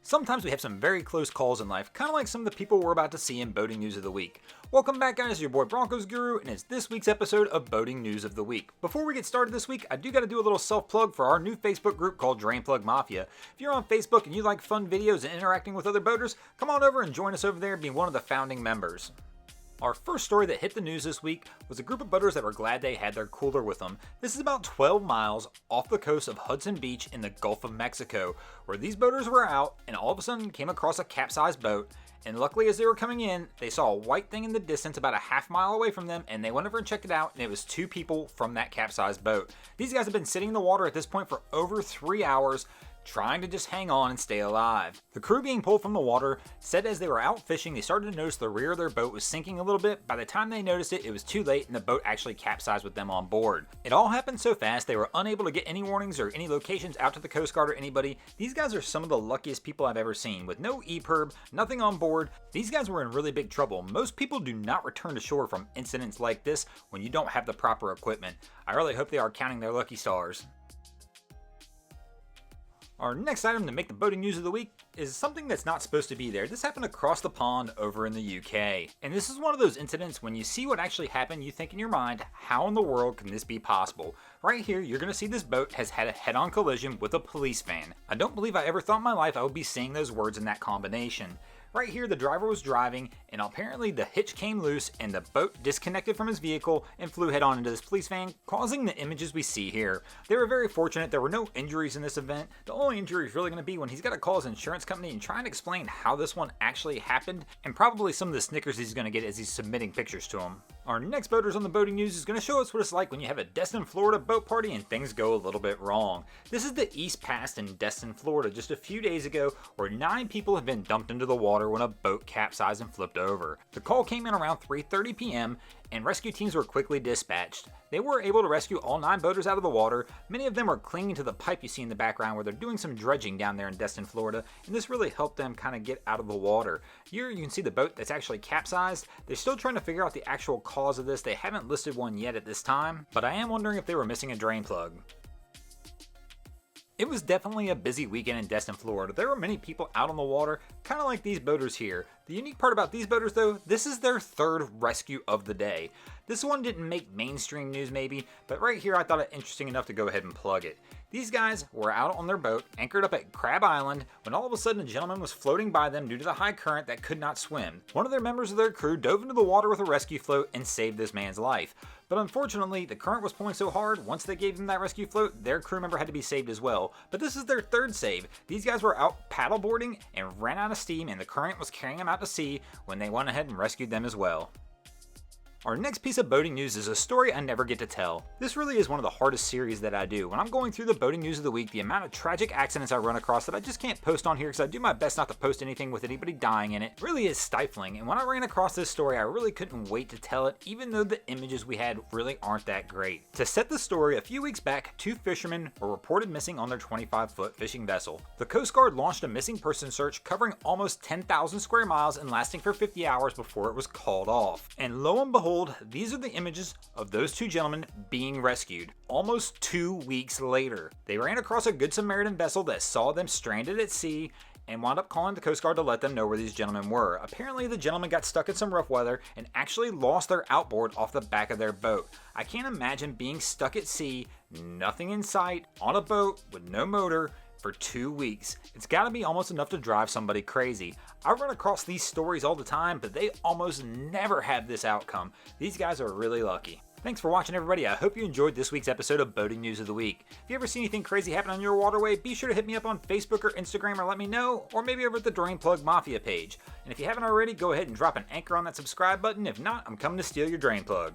Sometimes we have some very close calls in life, kind of like some of the people we're about to see in Boating News of the Week. Welcome back, guys, it's your boy Broncos Guru, and it's this week's episode of Boating News of the Week. Before we get started this week, I do got to do a little self-plug for our new Facebook group called Drain Plug Mafia. If you're on Facebook and you like fun videos and interacting with other boaters, come on over and join us over there and be one of the founding members. Our first story that hit the news this week was a group of boaters that were glad they had their cooler with them. This is about 12 miles off the coast of Hudson Beach in the Gulf of Mexico, where these boaters were out and all of a sudden came across a capsized boat. And luckily, as they were coming in, they saw a white thing in the distance about a half mile away from them, and they went over and checked it out, and it was two people from that capsized boat. These guys have been sitting in the water at this point for over 3 hours, trying to just hang on and stay alive. The crew being pulled from the water said as they were out fishing, they started to notice the rear of their boat was sinking a little bit. By the time they noticed it, it was too late and the boat actually capsized with them on board. It all happened so fast, they were unable to get any warnings or any locations out to the Coast Guard or anybody. These guys are some of the luckiest people I've ever seen. With no EPIRB, nothing on board, these guys were in really big trouble. Most people do not return to shore from incidents like this when you don't have the proper equipment. I really hope they are counting their lucky stars. Our next item to make the Boating News of the Week is something that's not supposed to be there. This happened across the pond over in the UK. And this is one of those incidents when you see what actually happened, you think in your mind, how in the world can this be possible? Right here, you're going to see this boat has had a head-on collision with a police van. I don't believe I ever thought in my life I would be saying those words in that combination. Right here, the driver was driving, and apparently the hitch came loose and the boat disconnected from his vehicle and flew head-on into this police van, causing the images we see here. They were very fortunate. There were no injuries in this event. The only injury is really going to be when he's got to call his insurance company and try and explain how this one actually happened, and probably some of the snickers he's going to get as he's submitting pictures to him. Our next boaters on the Boating News is going to show us what it's like when you have a Destin, Florida boat party and things go a little bit wrong. This is the East Pass in Destin, Florida, just a few days ago, where 9 people have been dumped into the water when a boat capsized and flipped over. The call came in around 3:30 p.m. and rescue teams were quickly dispatched. They were able to rescue all 9 boaters out of the water. Many of them were clinging to the pipe you see in the background where they're doing some dredging down there in Destin, Florida, and this really helped them kind of get out of the water. Here you can see the boat that's actually capsized. They're still trying to figure out the actual cause of this. They haven't listed one yet at this time, but I am wondering if they were missing a drain plug. It was definitely a busy weekend in Destin, Florida. There were many people out on the water, kind of like these boaters here. The unique part about these boaters though, this is their 3rd rescue of the day. This one didn't make mainstream news maybe, but right here I thought it interesting enough to go ahead and plug it. These guys were out on their boat, anchored up at Crab Island, when all of a sudden a gentleman was floating by them due to the high current that could not swim. One of their members of their crew dove into the water with a rescue float and saved this man's life. But unfortunately, the current was pulling so hard, once they gave them that rescue float, their crew member had to be saved as well. But this is their 3rd save. These guys were out paddleboarding and ran out of steam, and the current was carrying them out to sea when they went ahead and rescued them as well. Our next piece of boating news is a story I never get to tell. This really is one of the hardest series that I do. When I'm going through the Boating News of the Week, the amount of tragic accidents I run across that I just can't post on here because I do my best not to post anything with anybody dying in it really is stifling. And when I ran across this story, I really couldn't wait to tell it, even though the images we had really aren't that great. To set the story, a few weeks back, 2 fishermen were reported missing on their 25-foot fishing vessel. The Coast Guard launched a missing person search covering almost 10,000 square miles and lasting for 50 hours before it was called off. And lo and behold, these are the images of those 2 gentlemen being rescued. Almost 2 weeks later, they ran across a Good Samaritan vessel that saw them stranded at sea and wound up calling the Coast Guard to let them know where these gentlemen were. Apparently, the gentlemen got stuck in some rough weather and actually lost their outboard off the back of their boat. I can't imagine being stuck at sea, nothing in sight, on a boat with no motor, for 2 weeks. It's gotta be almost enough to drive somebody crazy. I run across these stories all the time, but they almost never have this outcome. These guys are really lucky. Thanks for watching, everybody. I hope you enjoyed this week's episode of Boating News of the Week. If you ever see anything crazy happen on your waterway, be sure to hit me up on Facebook or Instagram or let me know, or maybe over at the Drain Plug Mafia page. And if you haven't already, go ahead and drop an anchor on that subscribe button. If not, I'm coming to steal your drain plug.